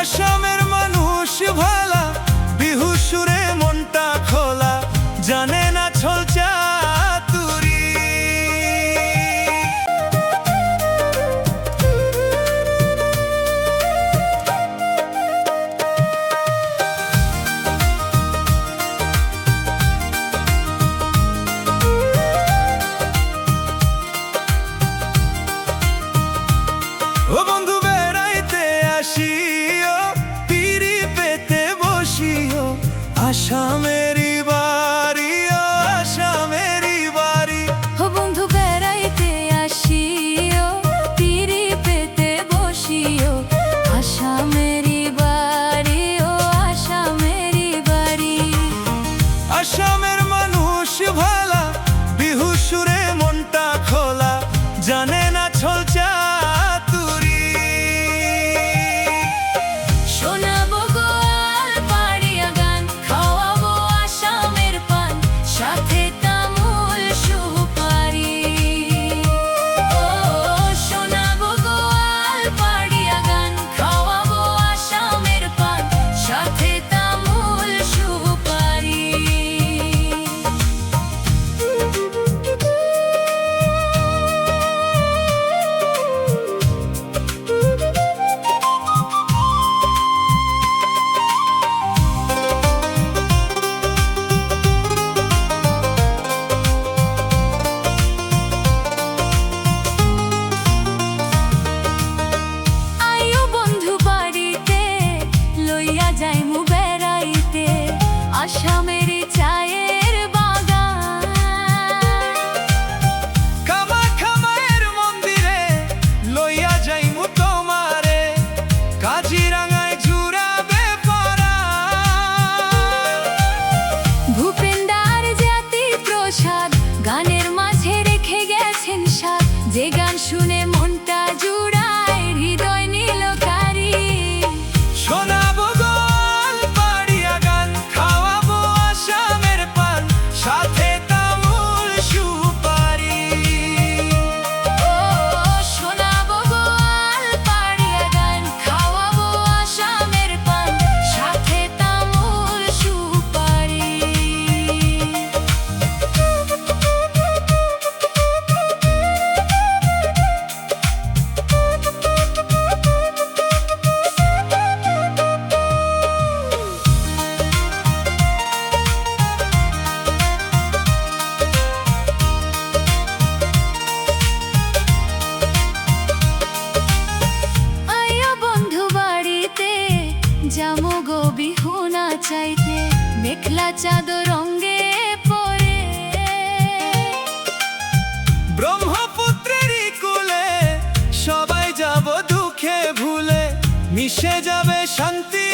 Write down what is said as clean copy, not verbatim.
আসামের মানুষ ভালা, বিহু সুরে মনটা খোলা, জানে না ছল চাতুরি। ও বন্ধু বেড়াইতে আসিও, পিড়ি পেতে বসিও, আসামেরই বাড়ি, ও আসামেরই বাড়ি। ও বন্ধু বেড়াইতে আসিও, পিড়ি পেতে বসিও, আসামেরই বাড়ি, ও আসামেরই বাড়ি। আসামের মানুষ ভালা, বিহু সুরে মনটা খোলা, জানে না ছল চাতুরি। শোনাবো গোয়াল পাড়িয়া গান, খাওয়াবো আসামের পান, সাথে তামুল সুপারি। ও শোনাবো গোয়াল পাড়িয়া গান, খাওয়াবো আসামের পান, সাথে তামুল সুপারি। আইও বন্ধু বাড়িতে, লইয়া যাইমু বেড়াইতে, আসামেরই চায়ের বাগান। কামাখ্যামায়ের মন্দিরে লইয়া যাইমু তোমারে, কাজিরাঙায় জুড়াবে পরাণ। ভূপেন্দার জাতি প্রসাদ গানের মাঝে রেখে গেছেন স্বাদ, যে গান শুনে মনটা জুড়ায়, হৃদয় নীলকারি। শোনাবো গোয়াল পাড়িয়া গান, খাওয়াবো আসামের পান, সাথে তামুল সুপারি। ও শোনাবো গোয়াল পাড়িয়া গান, খাওয়াবো আসামের পান, সাথে তামুল সুপারি। আইয়া বন্ধু বাড়িতে, যামো গো বিহু নাচাইতে, মেখলা চাদর রঙ্গে পরে। ব্রহ্মপুত্রেরই কূলে সবাই যাব দুঃখে ভুলে, মিশে যাবে শান্তি